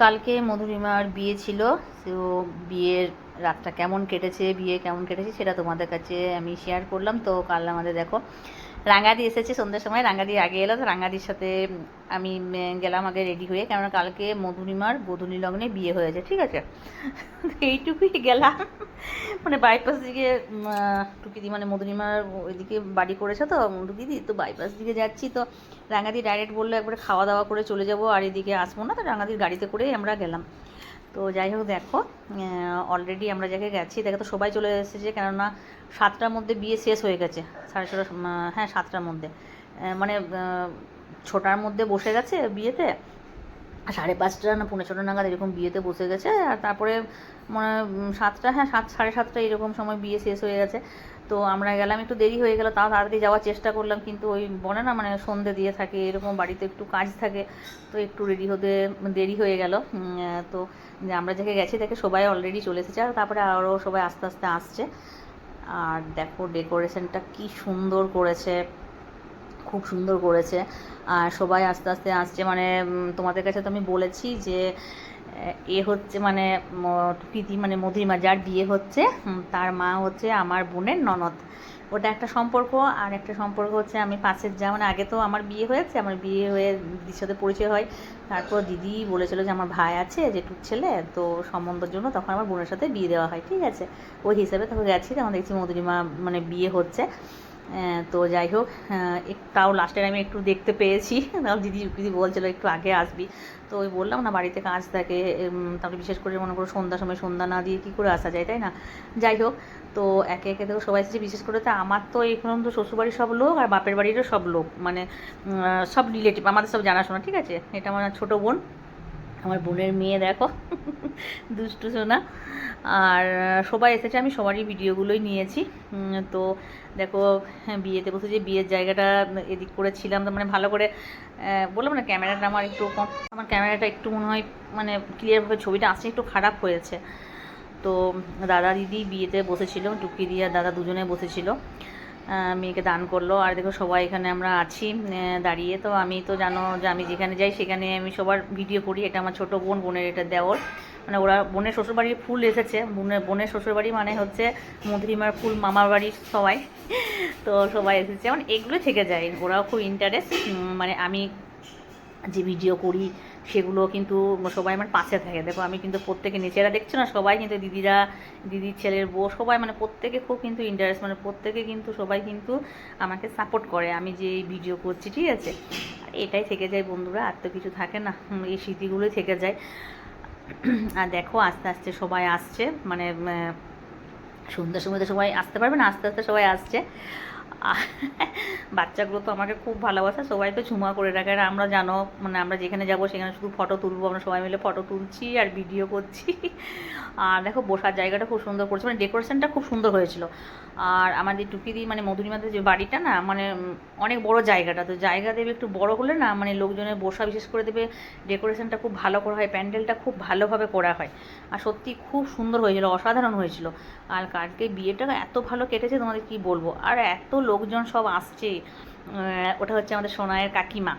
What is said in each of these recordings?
কালকে মধুরিমার বিয়ে ছিল। তো বিয়ের রাতটা কেমন কেটেছে, বিয়ে কেমন কেটেছে সেটা তোমাদের কাছে আমি শেয়ার করলাম। তো কাল আমাদের দেখো রাঙাদি এসেছে সন্ধ্যের সময়, রাঙাদি আগে এলো। তো রাঙাদির সাথে আমি গেলাম আগে রেডি হয়ে, কেননা কালকে মধুরিমার গোধূলি লগ্নে বিয়ে হয়েছে, ঠিক আছে। তো এইটুকুই গেলাম, মানে বাইপাস দিকে টুকিদি মানে মধুরিমার ওইদিকে বাড়ি করেছে তো টুকিদি, তো বাইপাস দিকে যাচ্ছি। তো রাঙাদি ডাইরেক্ট বললো একবারে খাওয়া দাওয়া করে চলে যাবো, আর এদিকে আসবো না। তো রাঙাদির গাড়িতে করেই আমরা গেলাম। তো যাই হোক দেখো, অলরেডি আমরা জায়গায় গেছি, দেখো তো সবাই চলে এসেছে, কেননা 7টার মধ্যে বিয়ে শেষ হয়ে গেছে, 6:30, হ্যাঁ 7টার মধ্যে, মানে 6টার মধ্যে বসে গেছে বিয়েতে, 5:30 না 6:45 নাগাদ এরকম বিয়েতে বসে গেছে। আর তারপরে মানে 7টা, হ্যাঁ 7, 7:30 এরকম সময় বিয়ে শেষ হয়ে গেছে। তো আমরা গেলাম, একটু দেরি হয়ে গেল, তাও তাড়াতাড়ি যাওয়ার চেষ্টা করলাম, কিন্তু ওই বলে না মানে সন্ধে দিয়ে থাকে এরকম, বাড়িতে একটু কাজ থাকে, তো একটু রেডি হতে দেরি হয়ে গেল। তো আমরা যেখানে গেছি দেখে সবাই অলরেডি চলে এসেছে, আর তারপরে আরও সবাই আস্তে আস্তে আসছে। আর দেখো ডেকোরেশনটা কি সুন্দর করেছে, খুব সুন্দর করেছে। আর সবাই আস্তে আস্তে আসছে, মানে তোমাদের কাছে তো আমি বলেছি যে এ হচ্ছে মানে প্রীতি মানে মধুরিমা যার বিয়ে হচ্ছে, তার মা হচ্ছে আমার বোনের ননদ, ওটা একটা সম্পর্ক। আর একটা সম্পর্ক হচ্ছে আমি পাশের যা, মানে আগে তো আমার বিয়ে হয়েছে, আমার বিয়ে হয়ে দিদির সাথে পরিচয় হয়, তারপর দিদি বলেছিল যে আমার ভাই আছে জেঠুর ছেলে, তো সম্বন্ধের জন্য তখন আমার বোনের সাথে বিয়ে দেওয়া হয়, ঠিক আছে। ওই হিসাবে তখন গেছি, তখন দেখছি মধুরিমা মানে বিয়ে হচ্ছে। তো যাই হোক, তাও লাস্টের আমি একটু দেখতে পেয়েছি, তাও দিদি দিদি বলছিল একটু আগে আসবি। তো ওই বললাম না বাড়িতে কাজ থাকে, তারপরে বিশেষ করে মনে করো সন্ধ্যার সময় সন্ধ্যা না দিয়ে কী করে আসা যায়, তাই না। যাই হোক, তো একে একে দেখো সবাই এসেছে, বিশেষ করে তো আমার তো এখন তো শ্বশুরবাড়ির সব লোক আর বাপের বাড়িরও সব লোক, মানে সব রিলেটিভ আমাদের সব জানাশোনা, ঠিক আছে। এটা আমার ছোটো বোন, আমার বোনের মেয়ে দেখো, দুষ্টু সোনা। আর সবাই এসেছে, আমি সবারই ভিডিওগুলোই নিয়েছি। তো দেখো, হ্যাঁ বিয়েতে বসে যে বিয়ের জায়গাটা এদিক করেছিলাম, তো মানে ভালো করে বললাম না ক্যামেরাটা আমার একটু কম, আমার ক্যামেরাটা একটু মনে হয় মানে ক্লিয়ারভাবে ছবিটা আসছে, একটু খারাপ হয়েছে। তো দাদা দিদি বিয়েতে বসেছিল, টুকি দিয়ে দাদা দুজনে বসেছিল, মেয়েকে দান করলো। আর দেখো সবাই এখানে আমরা আছি দাঁড়িয়ে। তো আমি তো জানো যে আমি যেখানে যাই সেখানে আমি সবার ভিডিও করি। এটা আমার ছোটো বোন, বোনের এটা দেওর, মানে ওরা বোনের শ্বশুরবাড়ির ফুল এসেছে, বোনের শ্বশুরবাড়ি মানে হচ্ছে মধুরিমার ফুল মামার বাড়ির সবাই। তো সবাই এসেছে, মানে এগুলো থেকে যায়, ওরাও খুব ইন্টারেস্ট, মানে আমি যে ভিডিও করি সেগুলো কিন্তু সবাই আমার পাশে থাকে। দেখো আমি কিন্তু প্রত্যেকে নিচেরা দেখছো না, সবাই কিন্তু দিদিরা, দিদির ছেলের বউ সবাই, মানে প্রত্যেকে খুব কিন্তু ইন্টারেস্ট, মানে প্রত্যেকে কিন্তু সবাই কিন্তু আমাকে সাপোর্ট করে আমি যে ভিডিও করছি, ঠিক আছে। আর এটাই থেকে যায় বন্ধুরা, আর তো কিছু থাকে না, এই স্মৃতিগুলোই থেকে যায়। আর দেখো আস্তে আস্তে সবাই আসছে, মানে সন্ধ্যার সময় তো সবাই আসতে পারবে না, আস্তে আস্তে সবাই আসছে। বাচ্চাগুলো তো আমাকে খুব ভালোবাসে, সবাই তো ঝুমা করে রাখে। আর আমরা জানো মানে আমরা যেখানে যাবো সেখানে শুধু ফটো তুলবো, আমরা সবাই মিলে ফটো তুলছি আর ভিডিও করছি। আর দেখো বসার জায়গাটা খুব সুন্দর করেছে, মানে ডেকোরেশনটা খুব সুন্দর হয়েছিল। আর আমাদের টুকিদি মানে মধুরিমাদের যে বাড়িটা না, মানে অনেক বড় জায়গাটা, তো জায়গা দেবে একটু বড় হলে না, মানে লোকজনের বসা বিশেষ করে দেবে, ডেকোরেশনটা খুব ভালো করা হয়, প্যান্ডেলটা খুব ভালোভাবে করা হয়। আর সত্যি খুব সুন্দর হয়েছিল, অসাধারণ হয়েছিল। আর কালকে বিয়েটা এত ভালো কেটেছে তোমাদের কি বলবো, আর এত লোকজন সব আসছে। ওটা হচ্ছে আমাদের সোনায়ের কাকিমা,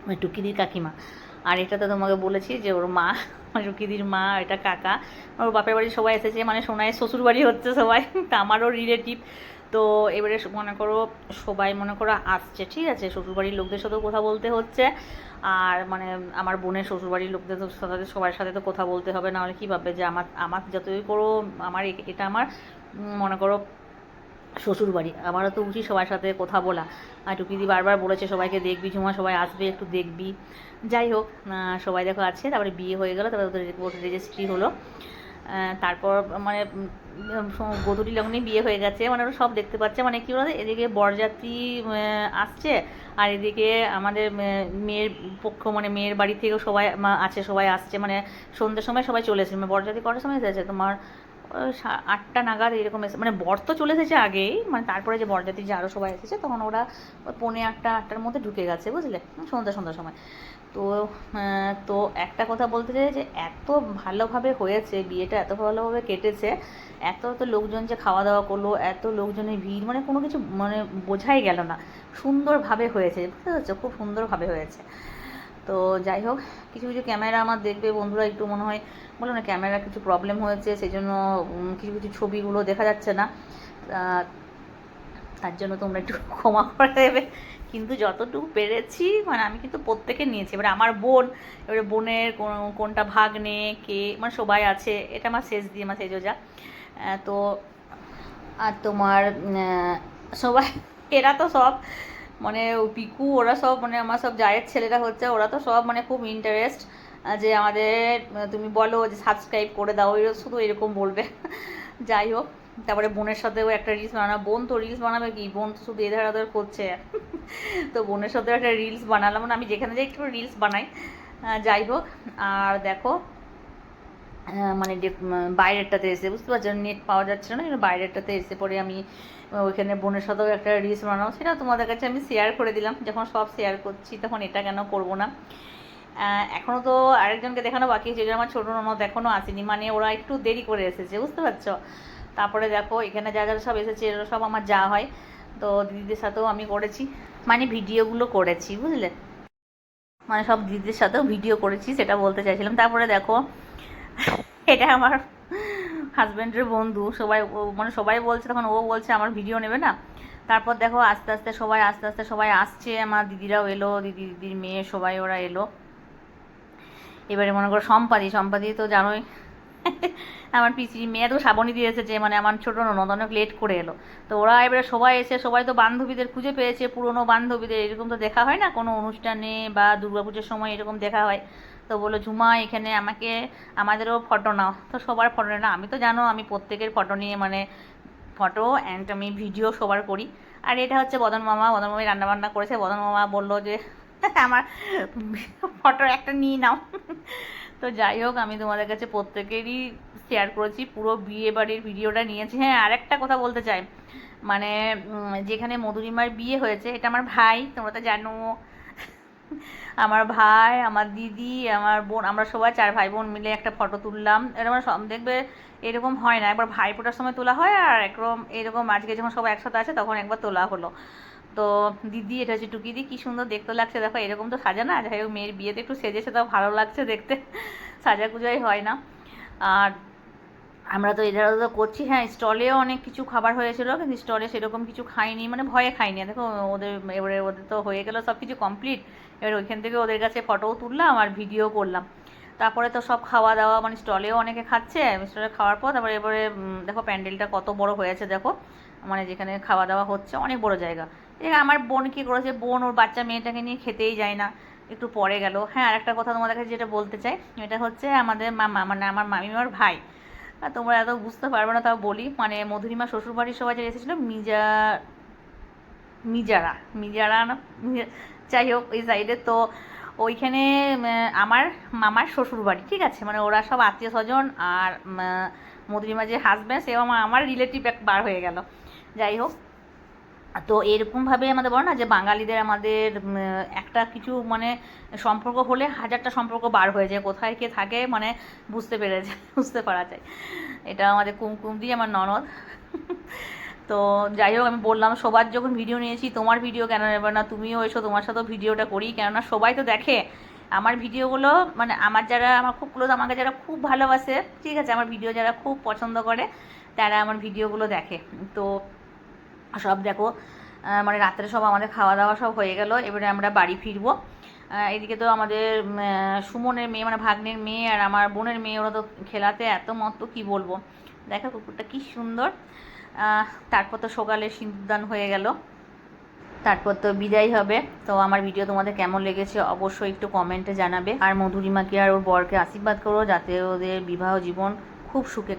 মানে টুকিদির কাকিমা। আর এটা তো তোমাকে বলেছি যে ওর মা, টুকিদির মা, এটা কাকা, ওর বাপের বাড়ি সবাই এসেছে, মানে সোনায়ের শ্বশুর বাড়ি হচ্ছে সবাই, তা আমারও রিলেটিভ। তো এবারে মনে করো সবাই মনে করো আসছে, ঠিক আছে, শ্বশুরবাড়ির লোকদের সাথেও কথা বলতে হচ্ছে। আর মানে আমার বোনের শ্বশুরবাড়ির লোকদের তো সাথে সবার সাথে তো কথা বলতে হবে, নাহলে কী ভাববে যে আমার আমার যতই করো আমার এটা আমার মনে করো শ্বশুরবাড়ি, আমারও তো উচিত সবার সাথে কথা বলা। আর টুকিদি বারবার বলেছে সবাইকে দেখবি ঝুমা, সবাই আসবে একটু দেখবি। যাই হোক, সবাই দেখো আছে, তারপরে বিয়ে হয়ে গেলো, তারপরে ওদের রেজিস্ট্রি হলো। তারপর মানে গোধূলি লগ্নে বিয়ে হয়ে গেছে, মানে ওরা সব দেখতে পাচ্ছে, মানে কী বলতো এদিকে বরযাত্রী আসছে, আর এদিকে আমাদের মেয়ের পক্ষ মানে মেয়ের বাড়ি থেকেও সবাই আছে, সবাই আসছে, মানে সন্ধ্যের সময় সবাই চলে এসেছে। মানে বরযাত্রী কটার সময় এসেছে তোমার 8টা নাগাদ এরকম এসে, মানে বর তো চলে এসেছে আগেই, মানে তারপরে যে বরযাত্রী যে আরও সবাই এসেছে তখন ওরা ওই 7:45 8টার মধ্যে ঢুকে গেছে, বুঝলে, সন্ধ্যার সময়। তো তো একটা কথা বলতে চাই যে এত ভালোভাবে হয়েছে বিয়েটা, এত ভালোভাবে কেটেছে, এত এত লোকজন যে খাওয়া দাওয়া করলো, এত লোকজনের ভিড়, মানে কোনো কিছু মানে বোঝাই গেল না, সুন্দরভাবে হয়েছে, বুঝতে পারছো, খুব সুন্দরভাবে হয়েছে। তো যাই হোক, কিছু কিছু ক্যামেরা আমার দেখবে বন্ধুরা একটু মনে হয় বলো না ক্যামেরা কিছু প্রবলেম হয়েছে, সেই জন্য কিছু কিছু ছবিগুলো দেখা যাচ্ছে না, তার জন্য তোমরা একটু ক্ষমা করে দেবে। কিন্তু যতটুকু পেরেছি মানে আমি কিন্তু প্রত্যেকে নিয়েছি। এবারে আমার বোন, এবারে বোনের কোনটা ভাগ্নে কে মানে সবাই আছে, এটা আমার শেষ দিয়ে আমার সেজোজা। তো আর তোমার সবাই এরা তো সব মানে পিকু ওরা সব মানে আমার সব জায়ের ছেলেরা হচ্ছে, ওরা তো সব মানে খুব ইন্টারেস্ট যে আমাদের তুমি বলো যে সাবস্ক্রাইব করে দাও, এরা শুধু এরকম বলবে। যাই হোক, তারপরে বোনের সাথেও একটা রিলস বানানো, বোন তো রিলস বানাবে কি, বোন তো শুধু এধার ওধার করছে। তো বোনের সাথেও একটা রিলস বানালাম, মানে আমি যেখানে যাই একটু রিলস বানাই। যাই হোক, আর দেখো মানে বাইরেরটাতে এসে বুঝতে পারছো নেট পাওয়া যাচ্ছিল না, কিন্তু বাইরেরটাতে এসে পরে আমি ওইখানে বোনের সাথেও একটা রিলস বানাবো, সেটা তোমাদের কাছে আমি শেয়ার করে দিলাম। যখন সব শেয়ার করছি তখন এটা কেন করবো না। এখনও তো আরেকজনকে দেখানো বাকি আছে, যেটা আমার ছোটো ননদ এখনও আসেনি, মানে ওরা একটু দেরি করে এসেছে বুঝতে পারছো। তারপরে দেখো এখানে যা যারা সব এসেছে এরা সব আমার যা হয়, তো দিদিদের সাথেও আমি করেছি, মানে ভিডিওগুলো করেছি বুঝলে, মানে সব দিদিদের সাথেও ভিডিও করেছি সেটা বলতে চাইছিলাম। তারপরে দেখো এটা আমার হাজব্যান্ডের বন্ধু, সবাই মানে সবাই বলছে, তখন ও বলছে আমার ভিডিও নেবে না। তারপর দেখো আস্তে আস্তে সবাই আসছে, আমার দিদিরাও এলো, দিদির মেয়ে সবাই ওরা এলো। এবারে মনে করো সম্পাদি তো জানোই আমার পিসির মেয়ে তো শ্রাবণী দিয়ে এসেছে, মানে আমার ছোটো ননদ অনেক লেট করে এলো। তো ওরা এবারে সবাই এসে সবাই তো বান্ধবীদের খুঁজে পেয়েছে, পুরনো বান্ধবীদের, এরকম তো দেখা হয় না কোনো অনুষ্ঠানে বা দুর্গাপুজোর সময় এরকম দেখা হয়। তো বললো ঝুমা এখানে আমাদেরও ফটো নাও, তো সবার ফটো না, আমি তো জানো আমি প্রত্যেকের ফটো নিয়ে মানে ফটো অ্যান্ড আমি ভিডিও সবার করি। আর এটা হচ্ছে বদন মামি রান্নাবান্না করেছে, বদন মামা বললো যে আমার ফটো একটা নিয়ে নাও। তো যাই হোক, আমি তোমাদের কাছে প্রত্যেকেরই শেয়ার করেছি, পুরো বিয়ে বাড়ির ভিডিওটা নিয়েছি। হ্যাঁ, আরেকটা কথা বলতে চাই, মানে যেখানে মধুরিমার বিয়ে হয়েছে এটা আমার ভাই, তোমরা তো জানো। আমার ভাই, আমার দিদি, আমার বোন, আমরা সবাই 4 ভাই বোন মিলে একটা ফটো তুললাম। এরকম দেখবে এরকম হয় না, একবার ভাইফোঁটার সময় তোলা হয়, আর একরকম এরকম আজকে যখন সবাই একসাথে আছে তখন একবার তোলা হলো। তো দিদি, এটা হচ্ছে টুকি দি, কি সুন্দর দেখতে লাগছে দেখো, এরকম তো সাজা না, যাই হোক মেয়ের বিয়েতে একটু সেজেছে তাও ভালো লাগছে দেখতে, সাজাগুজাই হয় না। আর আমরা তো এধার ওধার করছি। হ্যাঁ, স্টলেও অনেক কিছু খাবার হয়েছিল, কিন্তু স্টলে সেরকম কিছু খাইনি, মানে ভয়ে খাইনি। দেখো ওদের এবারে ওদের তো হয়ে গেল সব কিছু কমপ্লিট, এবার ওইখান থেকে ওদের কাছে ফটোও তুললাম আর ভিডিও করলাম। তারপরে তো সব খাওয়া দাওয়া, মানে স্টলেও অনেকে খাচ্ছে, স্টলে খাওয়ার পর তারপরে এবারে দেখো প্যান্ডেলটা কত বড় হয়েছে দেখো, মানে যেখানে খাওয়া দাওয়া হচ্ছে অনেক বড় জায়গা। আমার বোন কী করেছে, বোন ওর বাচ্চা মেয়েটাকে নিয়ে খেতেই যায় না, একটু পরে গেল। হ্যাঁ, আর একটা কথা তোমাদের কাছে যেটা বলতে চাই, এটা হচ্ছে আমাদের মামা, মানে আমার মামিমার ভাই। তোমরা এত বুঝতে পারবে না তাও বলি, মানে মধুরিমা শ্বশুরবাড়ির সবাই যে এসেছিলো মিজারা না, যাই হোক ওই সাইডে, তো ওইখানে আমার মামার শ্বশুরবাড়ি, ঠিক আছে, মানে ওরা সব আত্মীয় স্বজন, আর মধুরিমা যে হাজব্যান্ড সে আমার রিলেটিভ এক বার হয়ে গেল। যাই হোক, তো এরকমভাবে আমাদের বলো না যে বাঙালিদের আমাদের একটা কিছু মানে সম্পর্ক হলে 1000টা সম্পর্ক বার হয়ে যায়, কোথায় কে থাকে মানে বুঝতে পারা যায়। এটা আমাদের কুমকুম দিয়ে আমার ননদ। তো যাই হোক, আমি বললাম সবার যখন ভিডিও নিয়েছি তোমার ভিডিও কেন নেবে না, তুমিও এসো, তোমার সাথেও ভিডিওটা করি, কেননা সবাই তো দেখে আমার ভিডিওগুলো, মানে আমার যারা আমার খুব ক্লোজ, আমাকে যারা খুব ভালোবাসে, ঠিক আছে, আমার ভিডিও যারা খুব পছন্দ করে তারা আমার ভিডিওগুলো দেখে। তো সব দেখো, মানে রাত্রে সব আমাদের খাওয়া দাওয়া সব হয়ে গেল, এবারে আমরা বাড়ি ফিরবো। এদিকে তো আমাদের সুমনের মেয়ে, মানে ভাগ্নের মেয়ে আর আমার বোনের মেয়ে, ওরা তো খেলাতে এত মত, কি বলবো, দেখো কুকুরটা কি সুন্দর। তারপর তো সকালে সিঁদুরদান হয়ে গেল, তারপর তো বিদায় হবে। তো আমার ভিডিও তোমাদের কেমন লেগেছে অবশ্যই একটু কমেন্টে জানাবে, আর মধুরিমাকে আর ওর বরকে আশীর্বাদ করো যাতে ওদের বিবাহ জীবন খুব সুখে